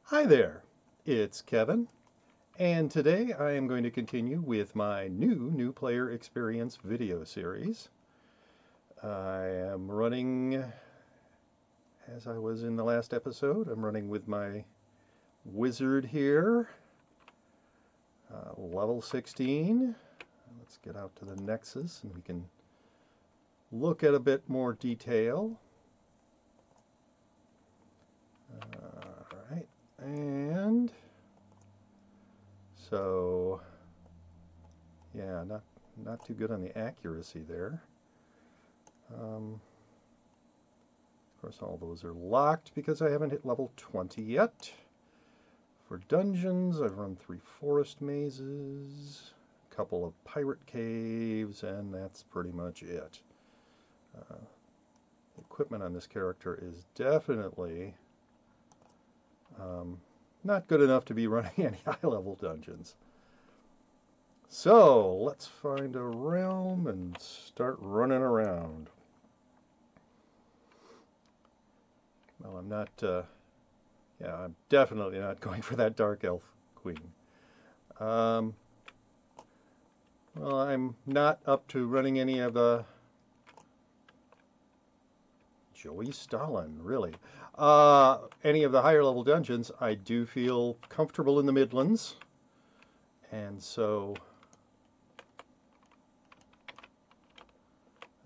Hi there, it's Kevin, and today I am going to continue with my new player experience video series. I am running, as I was in the last episode, I'm running with my wizard here, level 16. Let's get out to the Nexus and we can look at a bit more detail. All right, and so, yeah, not too good on the accuracy there. Of course, all those are locked because I haven't hit level 20 yet. For dungeons, I've run 3 forest mazes, a couple of pirate caves, and that's pretty much it. The equipment on this character is definitely not good enough to be running any high-level dungeons. So, let's find a realm and start running around. Well, I'm definitely not going for that Dark Elf Queen. Well, I'm not up to running any of the Joey Stalin, really. Any of the higher level dungeons. I do feel comfortable in the Midlands, and so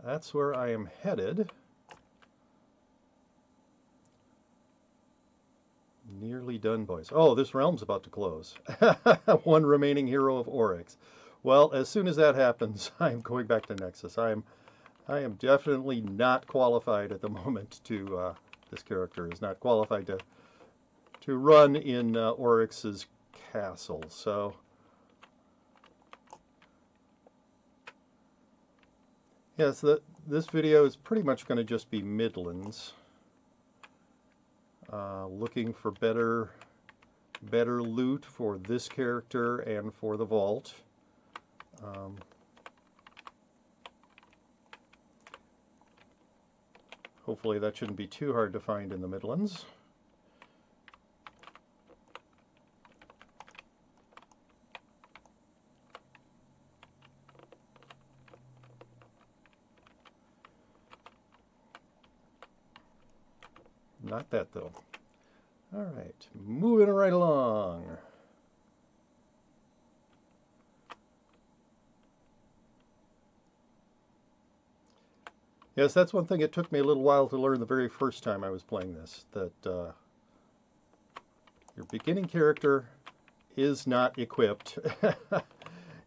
that's where I am headed. Nearly done, boys. Oh, this realm's about to close. One remaining hero of Oryx. Well, as soon as that happens, I'm going back to Nexus. I am definitely not qualified at the moment to, this character is not qualified to run in Oryx's castle, so. Yes, this video is pretty much going to just be Midlands. Looking for better loot for this character and for the vault. Hopefully that shouldn't be too hard to find in the Midlands. Not that though. All right, moving right along. Yes, that's one thing it took me a little while to learn the very first time I was playing this, that your beginning character is not equipped,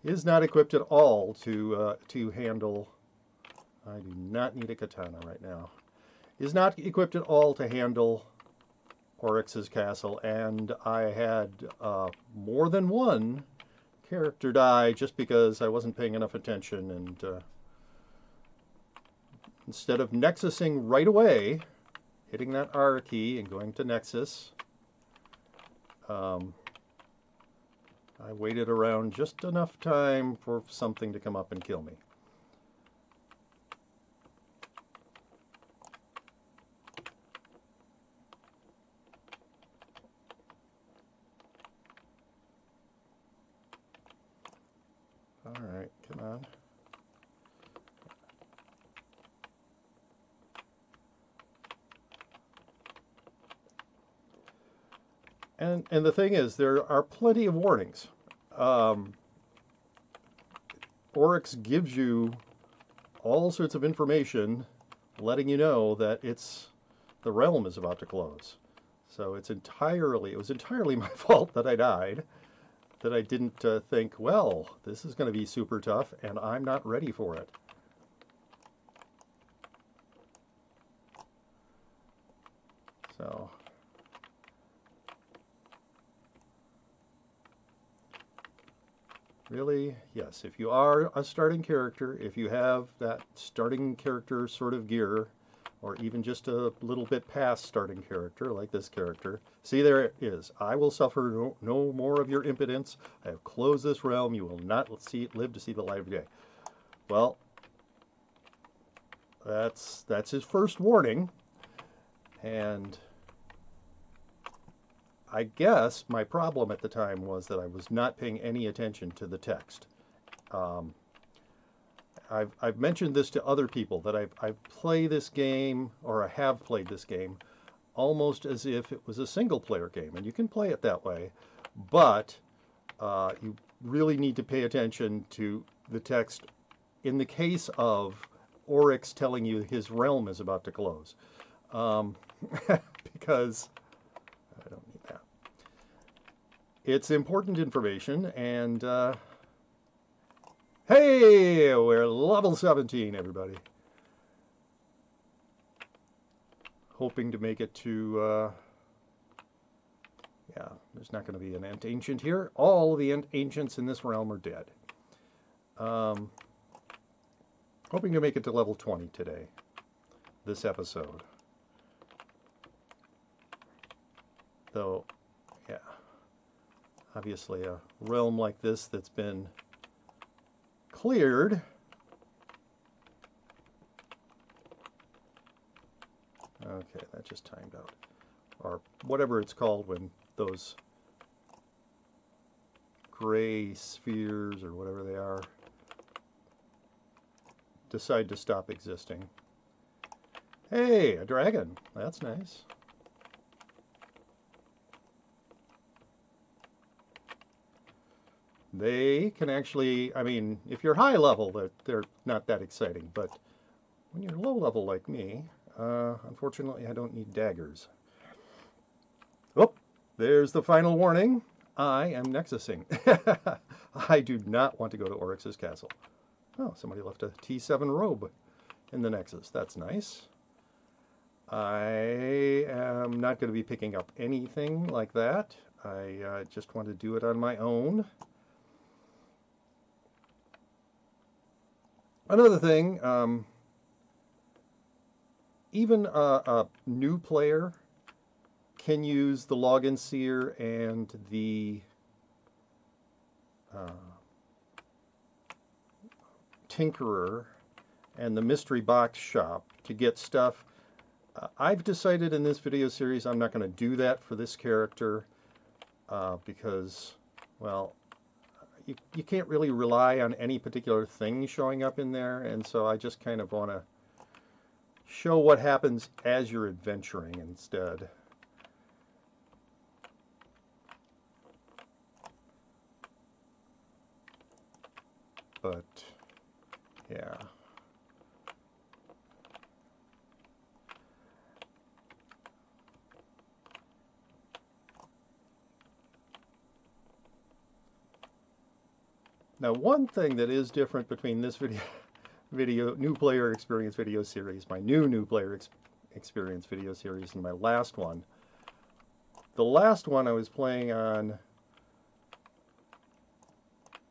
is not equipped at all to handle, I do not need a katana right now, is not equipped at all to handle Oryx's castle, and I had more than one character die just because I wasn't paying enough attention, and instead of nexusing right away, hitting that R key and going to Nexus, I waited around just enough time for something to come up and kill me. All right, come on. And the thing is, there are plenty of warnings. Oryx gives you all sorts of information letting you know that the realm is about to close. So it was entirely my fault that I died, that I didn't think, well, this is going to be super tough and I'm not ready for it. So really, yes, if you are a starting character, if you have that starting character sort of gear, or even just a little bit past starting character, like this character, see, there it is. I will suffer no more of your impotence. I have closed this realm. You will not live to see the light of day. Well, that's his first warning, and I guess my problem at the time was that I was not paying any attention to the text. I've mentioned this to other people that I play this game, or I have played this game, almost as if it was a single player game. And you can play it that way, but you really need to pay attention to the text in the case of Oryx telling you his realm is about to close. Because I don't need that. It's important information, and hey, we're level 17, everybody. Hoping to make it to, yeah, there's not going to be an Ent Ancient here. All the Ent Ancients in this realm are dead. Hoping to make it to level 20 today, this episode. Though, yeah, obviously a realm like this that's been cleared. Okay, that just timed out. Or whatever it's called when those gray spheres, or whatever they are, decide to stop existing. Hey, a dragon. That's nice. They can actually, I mean, if you're high level, they're not that exciting, but when you're low level like me, unfortunately I don't need daggers. Oh, there's the final warning. I am Nexusing. I do not want to go to Oryx's castle. Oh, somebody left a T7 robe in the Nexus. That's nice. I am not going to be picking up anything like that. I just want to do it on my own. Another thing, even a new player can use the Login Seer and the Tinkerer and the Mystery Box Shop to get stuff. I've decided in this video series I'm not going to do that for this character because, well, you can't really rely on any particular thing showing up in there, and so I just kind of want to show what happens as you're adventuring instead. But, yeah. Now, one thing that is different between this new player experience video series, my new player experience video series, and my last one. The last one I was playing on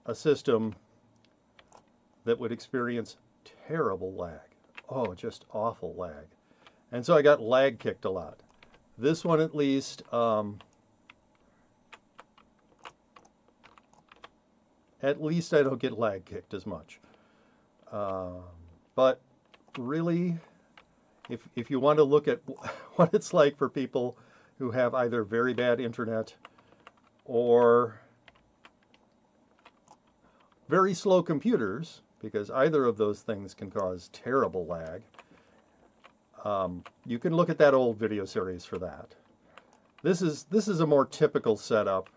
a system that would experience terrible lag. Oh, just awful lag. And so I got lag kicked a lot. This one at least, I don't get lag kicked as much. But really, if you want to look at what it's like for people who have either very bad internet or very slow computers, because either of those things can cause terrible lag, you can look at that old video series for that. This is a more typical setup.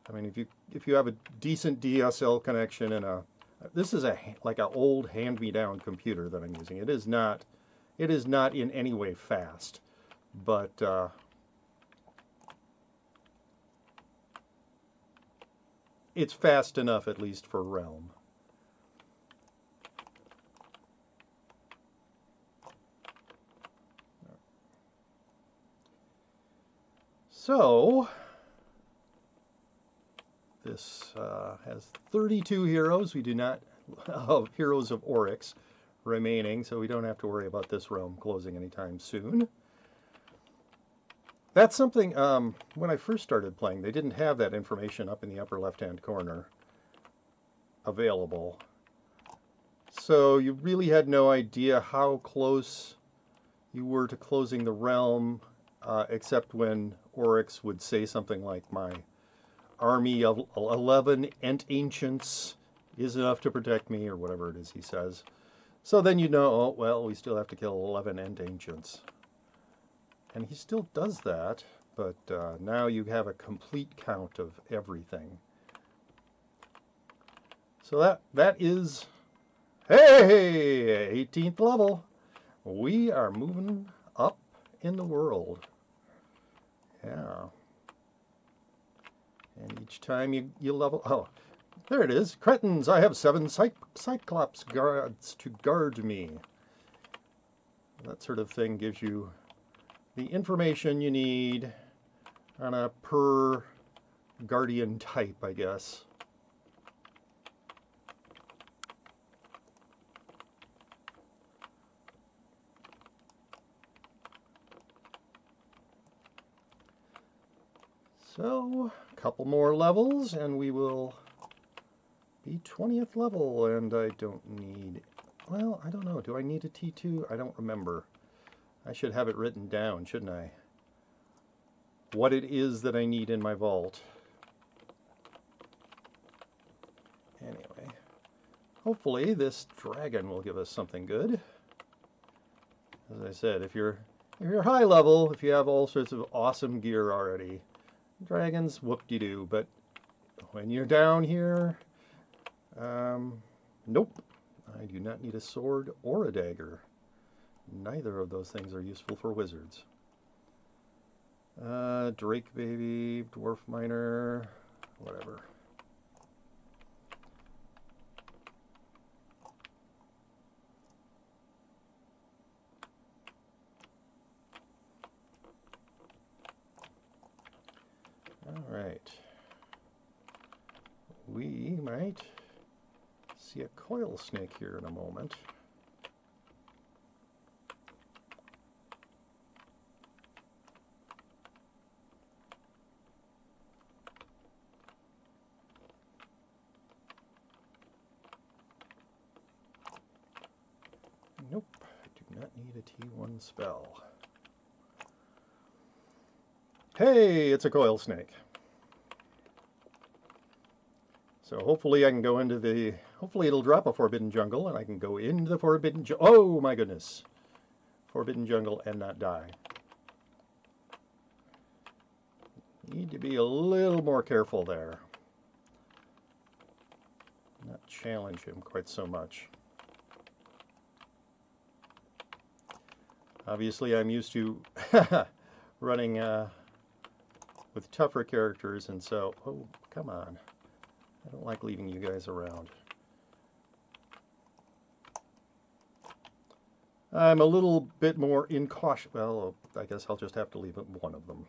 I mean, if you have a decent DSL connection and this is like an old hand-me-down computer that I'm using. It is not in any way fast, but it's fast enough at least for Realm. So this has 32 heroes. We do not have heroes of Oryx remaining, so we don't have to worry about this realm closing anytime soon. That's something, when I first started playing, they didn't have that information up in the upper left-hand corner available. So you really had no idea how close you were to closing the realm except when Oryx would say something like, my army of 11 Ent Ancients is enough to protect me, or whatever it is he says. So then you know, oh, well, we still have to kill 11 Ent Ancients. And he still does that, but now you have a complete count of everything. So that is, hey, 18th level. We are moving up in the world. Yeah. And each time you level, oh, there it is. Cretins, I have 7 Cyclops guards to guard me. That sort of thing gives you the information you need on a per guardian type, I guess. So, a couple more levels and we will be 20th level, and I don't need, well, I don't know, do I need a T2? I don't remember. I should have it written down, shouldn't I? What it is that I need in my vault. Anyway, hopefully this dragon will give us something good. As I said, if you're high level, if you have all sorts of awesome gear already, dragons, whoop-de-doo, but when you're down here, nope, I do not need a sword or a dagger. Neither of those things are useful for wizards. Drake baby, dwarf miner, whatever. All right. We might see a coil snake here in a moment. Nope, I do not need a T1 spell. Hey, it's a coil snake. So hopefully I can go into the, hopefully it'll drop a Forbidden Jungle and I can go into the Forbidden Jungle. Oh my goodness. Forbidden Jungle and not die. Need to be a little more careful there. Not challenge him quite so much. Obviously I'm used to running with tougher characters, and so, oh, come on. I don't like leaving you guys around. I'm a little bit more incautious. Well, I guess I'll just have to leave one of them.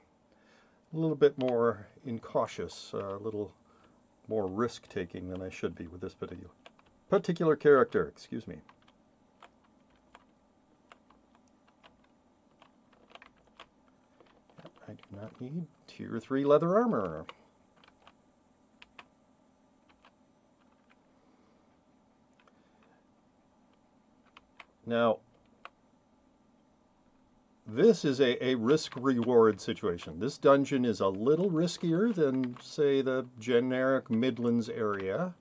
A little bit more incautious, a little more risk-taking than I should be with this particular character. Excuse me. I do not need Tier 3 leather armor. Now, this is a risk-reward situation. This dungeon is a little riskier than, say, the generic Midlands area,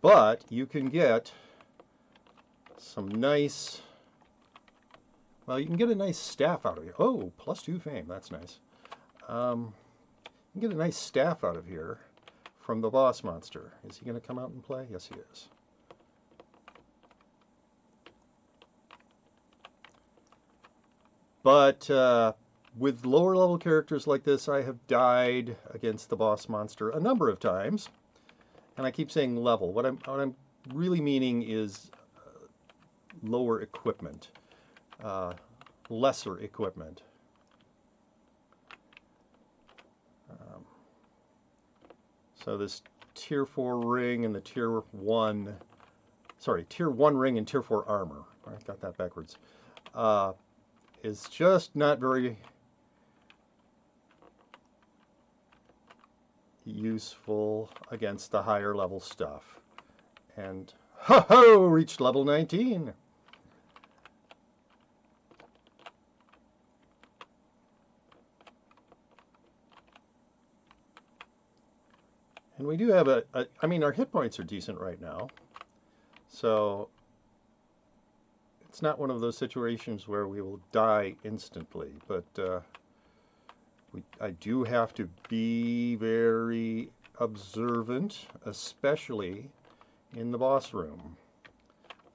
but you can get some nice, well, you can get a nice staff out of here. Oh, +2 fame, that's nice. You can get a nice staff out of here from the boss monster. Is he going to come out and play? Yes, he is. But with lower level characters like this, I have died against the boss monster a number of times. And I keep saying level. What I'm really meaning is lower equipment, lesser equipment. So this Tier 4 ring and the Tier 1 ring and Tier 4 armor. I got that backwards. Is just not very useful against the higher level stuff. And ho-ho, reached level 19. And we do have I mean, our hit points are decent right now. So it's not one of those situations where we will die instantly, but I do have to be very observant, especially in the boss room.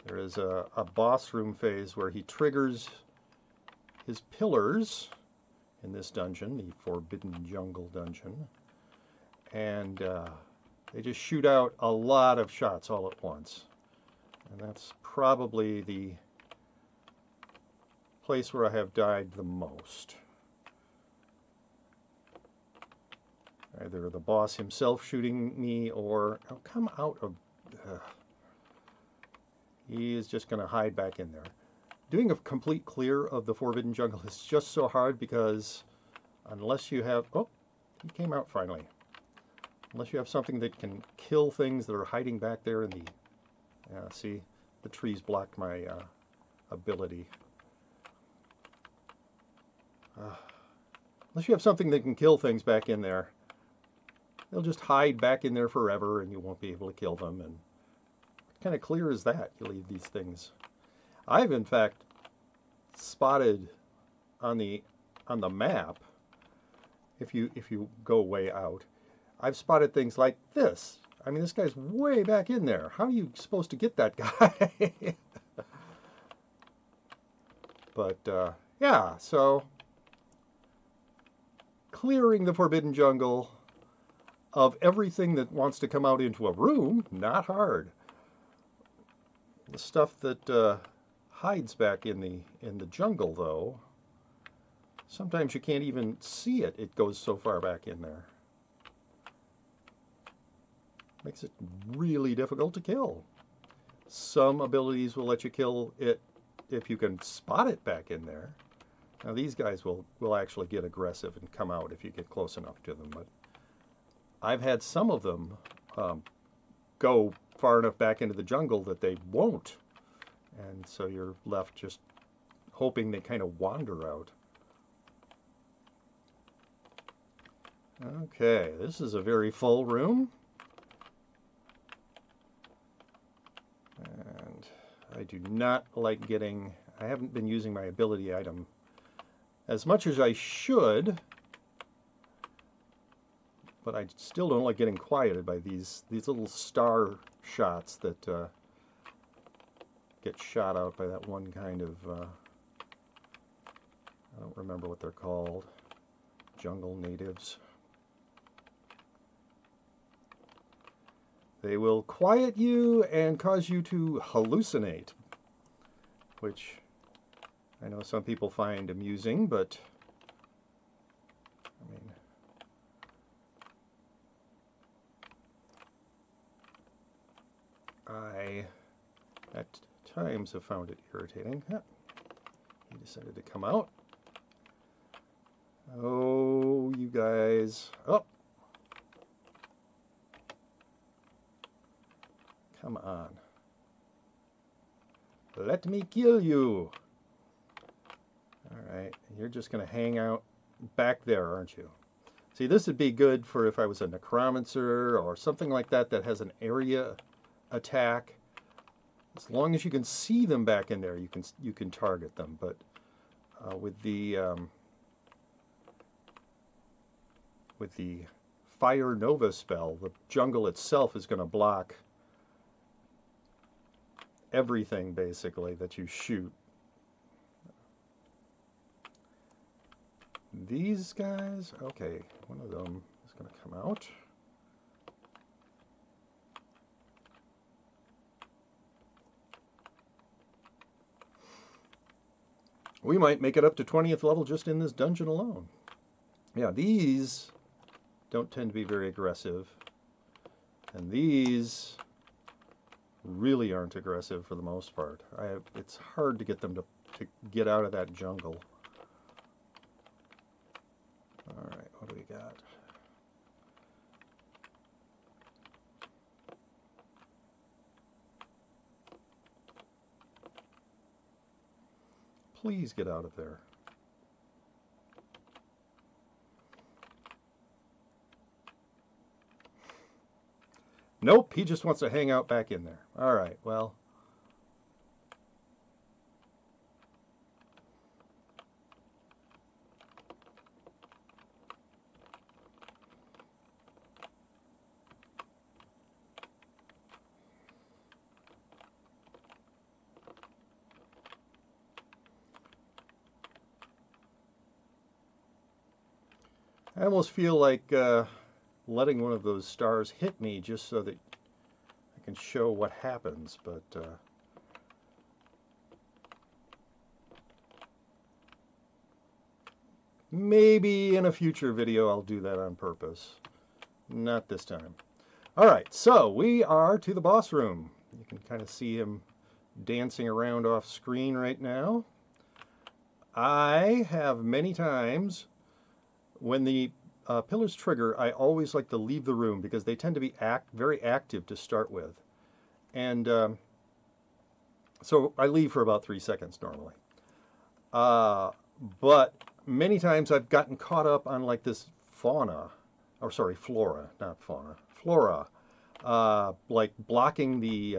There is a boss room phase where he triggers his pillars in this dungeon, the Forbidden Jungle dungeon, and they just shoot out a lot of shots all at once. And that's probably the place where I have died the most. Either the boss himself shooting me or, oh, come out of, he is just going to hide back in there. Doing a complete clear of the Forbidden Jungle is just so hard because unless you have, oh, he came out finally. Unless you have something that can kill things that are hiding back there in the, see, the trees blocked my ability. Unless you have something that can kill things back in there, they'll just hide back in there forever and you won't be able to kill them. And what kind of clear is that? You leave these things. I've in fact spotted on the map, if you go way out, I've spotted things like this. I mean, this guy's way back in there. How are you supposed to get that guy? But yeah, so clearing the Forbidden Jungle of everything that wants to come out into a room, not hard. The stuff that hides back in the jungle, though, sometimes you can't even see it. It goes so far back in there. Makes it really difficult to kill. Some abilities will let you kill it if you can spot it back in there. Now these guys will actually get aggressive and come out if you get close enough to them, but I've had some of them go far enough back into the jungle that they won't. And so you're left just hoping they kind of wander out. Okay, this is a very full room. And I do not like getting, I haven't been using my ability item as much as I should, but I still don't like getting quieted by these little star shots that get shot out by that one kind of, I don't remember what they're called, jungle natives. They will quiet you and cause you to hallucinate, which I know some people find amusing, but I mean, I at times have found it irritating. He decided to come out. Oh, you guys. Oh. Come on. Let me kill you. Alright, you're just going to hang out back there, aren't you? See, this would be good for if I was a necromancer or something like that that has an area attack. As long as you can see them back in there, you can target them. But with the Fire Nova spell, the jungle itself is going to block everything basically that you shoot. These guys, okay, one of them is going to come out. We might make it up to 20th level just in this dungeon alone. Yeah, these don't tend to be very aggressive, and these really aren't aggressive for the most part. It's hard to get them to get out of that jungle. Alright, what do we got? Please get out of there. Nope, he just wants to hang out back in there. All right, well. I almost feel like letting one of those stars hit me just so that I can show what happens, but maybe in a future video I'll do that on purpose. Not this time. All right, so we are to the boss room. You can kind of see him dancing around off screen right now. I have many times, when the pillars trigger, I always like to leave the room because they tend to be very active to start with. And so I leave for about 3 seconds normally. But many times I've gotten caught up on like this flora, not fauna, flora, like blocking the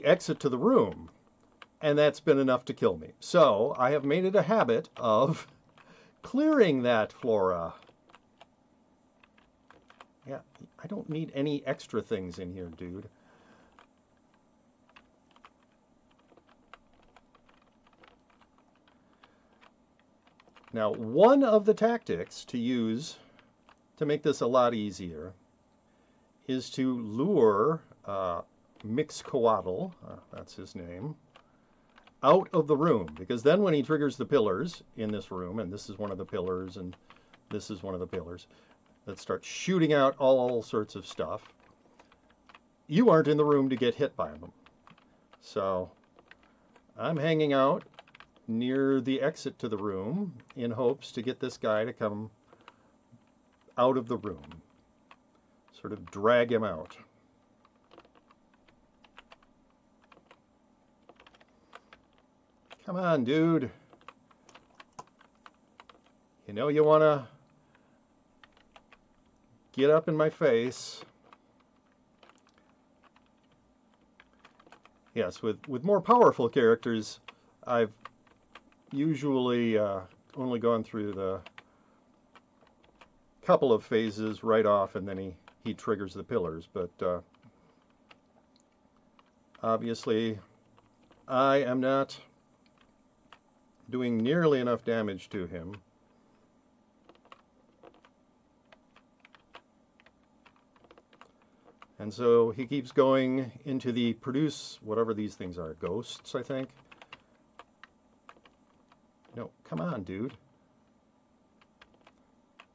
exit to the room. And that's been enough to kill me. So I have made it a habit of clearing that flora. Yeah, I don't need any extra things in here, dude. Now, one of the tactics to use to make this a lot easier is to lure Mixcoatl, that's his name, out of the room, because then when he triggers the pillars in this room, and this is one of the pillars, and this is one of the pillars, that start shooting out all sorts of stuff, you aren't in the room to get hit by them. So I'm hanging out near the exit to the room in hopes to get this guy to come out of the room, sort of drag him out. Come on, dude. You know you want to get up in my face. Yes, with more powerful characters, I've usually only gone through the couple of phases right off, and then he triggers the pillars. But obviously, I am not doing nearly enough damage to him. And so he keeps going into the produce, whatever these things are, ghosts, I think. No, come on, dude.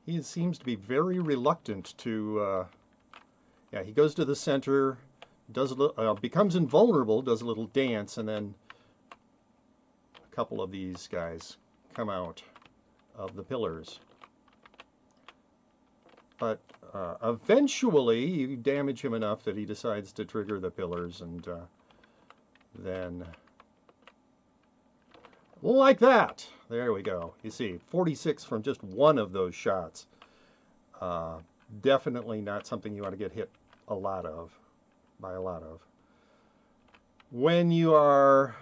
He seems to be very reluctant to, yeah, he goes to the center, does a little, becomes invulnerable, does a little dance, and then a couple of these guys come out of the pillars. But eventually you damage him enough that he decides to trigger the pillars, and then like that. There we go. You see, 46 from just one of those shots. Definitely not something you want to get hit a lot of, by a lot of. When you are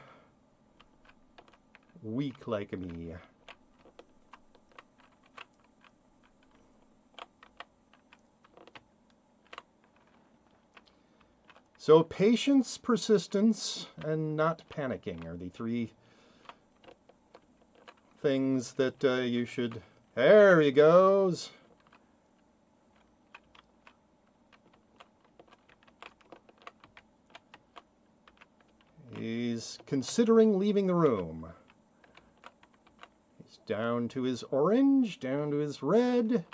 weak like me. So patience, persistence, and not panicking are the three things that you should... There he goes. He's considering leaving the room. He's down to his orange, down to his red.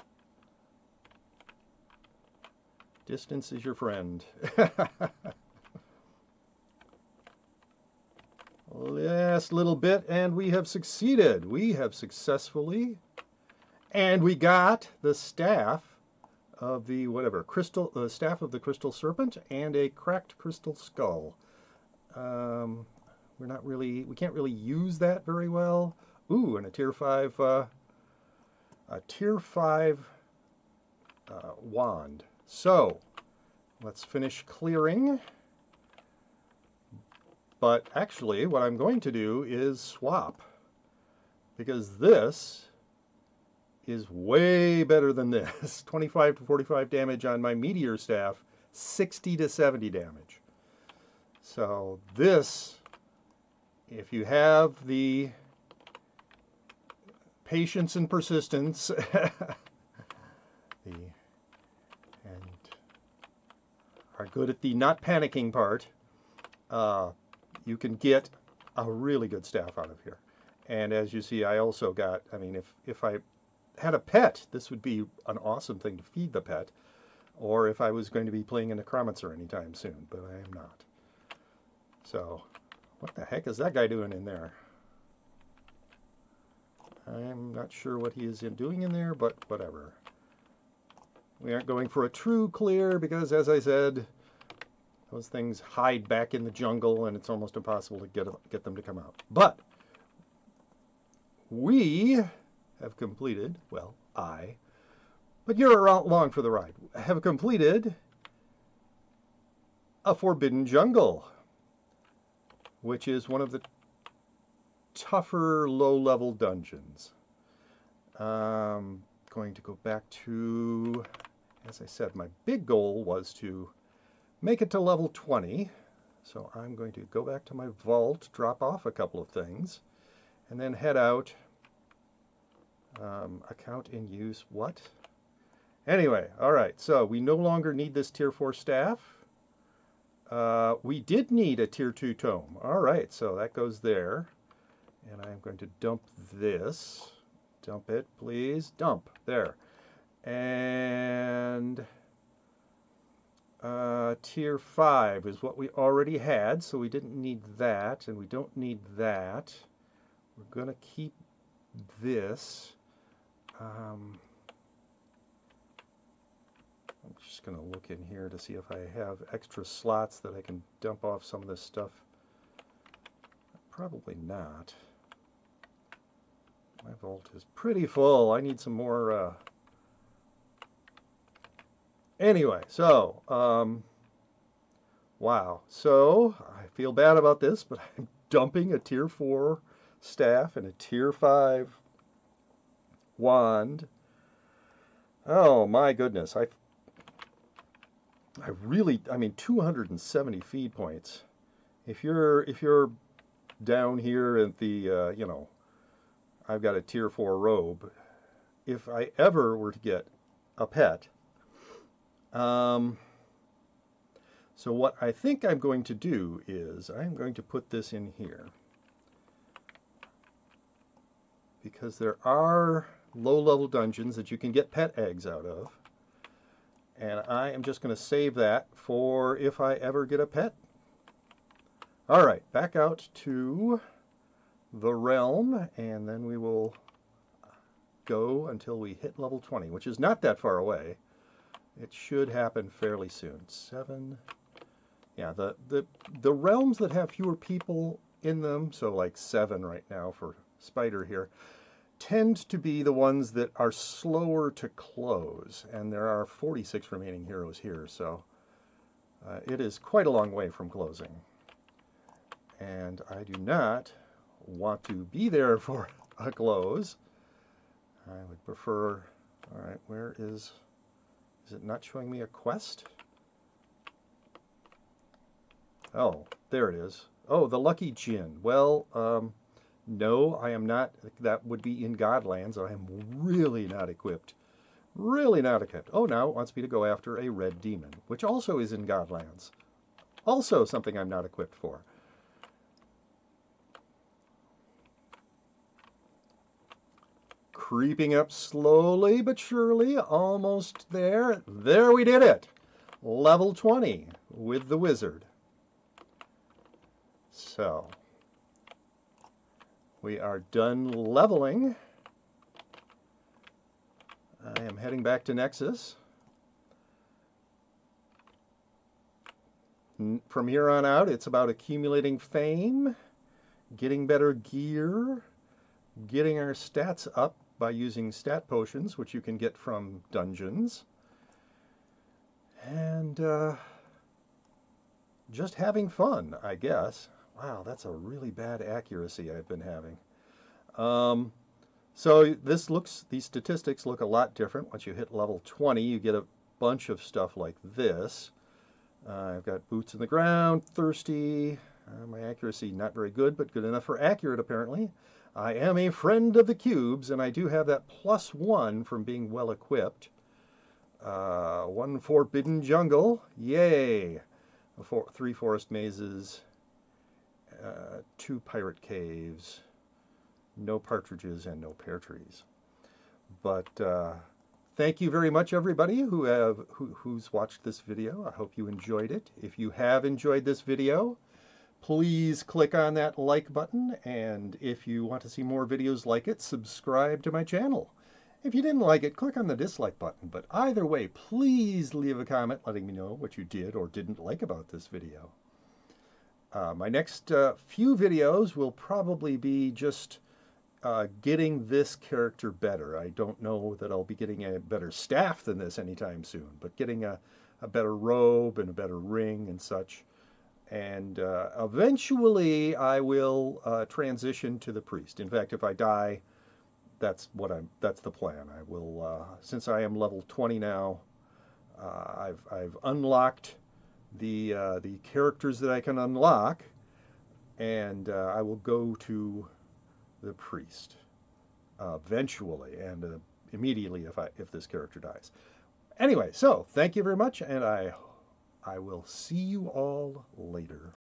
Distance is your friend. Last little bit, and we have succeeded. We have successfully, and we got the staff of the whatever crystal, staff of the crystal serpent, and a cracked crystal skull. We can't really use that very well. Ooh, and a tier 5 wand. So let's finish clearing. But actually, what I'm going to do is swap, because this is way better than this. 25 to 45 damage on my meteor staff, 60 to 70 damage. So this, if you have the patience and persistence and are good at the not panicking part, you can get a really good staff out of here. And as you see, I also got, I mean, if I had a pet, this would be an awesome thing to feed the pet, or if I was going to be playing a Necromancer anytime soon, but I am not. So, what the heck is that guy doing in there? I'm not sure what he is doing in there, but whatever. We aren't going for a true clear because, as I said, those things hide back in the jungle and it's almost impossible to get them to come out. But we have completed, well, but you're along for the ride, have completed a Forbidden Jungle, which is one of the tougher low-level dungeons. Going to go back to, as I said, my big goal was to make it to level 20. So I'm going to go back to my vault, drop off a couple of things, and then head out. Account in use, what? Anyway, all right, so we no longer need this tier 4 staff. We did need a tier 2 tome. All right, so that goes there. And I'm going to dump this. Dump it, please. Dump. There. And tier 5 is what we already had, so we didn't need that, and we don't need that. We're going to keep this. I'm just going to look in here to see if I have extra slots that I can dump off some of this stuff. Probably not. My vault is pretty full. I need some more. Anyway, so, wow. So, I feel bad about this, but I'm dumping a tier 4 staff and a tier 5 wand. Oh my goodness. I really, I mean, 270 feed points. If you're down here at the, you know, I've got a tier 4 robe. If I ever were to get a pet, so what I think I'm going to do is I'm going to put this in here, because there are low-level dungeons that you can get pet eggs out of, and I am just going to save that for if I ever get a pet. All right, back out to the realm, and then we will go until we hit level 20, which is not that far away. It should happen fairly soon. 7. Yeah, the realms that have fewer people in them, so like 7 right now for Spider here, tend to be the ones that are slower to close, and there are 46 remaining heroes here, so it is quite a long way from closing. And I do not want to be there for a close. I would prefer, all right, where is it not showing me a quest? Oh, there it is. Oh, the Lucky Djinn. Well, no, I am not. That would be in Godlands. I am really not equipped. Really not equipped. Oh, now it wants me to go after a red demon, which also is in Godlands. Also something I'm not equipped for. Creeping up slowly but surely, almost there. There, we did it. Level 20 with the wizard. So, we are done leveling. I am heading back to Nexus. From here on out, it's about accumulating fame, getting better gear, getting our stats up by using stat potions, which you can get from dungeons, And just having fun, I guess. Wow, that's a really bad accuracy I've been having. So these statistics look a lot different. Once you hit level 20, you get a bunch of stuff like this. I've got boots in the ground, thirsty. My accuracy not very good, but good enough for accurate apparently. I am a friend of the cubes, and I do have that +1 from being well equipped. 1 forbidden jungle, yay! 3 forest mazes, 2 pirate caves, no partridges and no pear trees. But thank you very much, everybody who's watched this video. I hope you enjoyed it. If you have enjoyed this video, please click on that like button, and if you want to see more videos like it, subscribe to my channel. If you didn't like it, click on the dislike button. But either way, please leave a comment letting me know what you did or didn't like about this video. My next few videos will probably be just getting this character better. I don't know that I'll be getting a better staff than this anytime soon, but getting a better robe and a better ring and such. And eventually I will transition to the priest. In fact, if I die, that's the plan. I will, since I am level 20 now, I've unlocked the characters that I can unlock, and I will go to the priest eventually, and immediately if this character dies. Anyway, so thank you very much, and I will see you all later.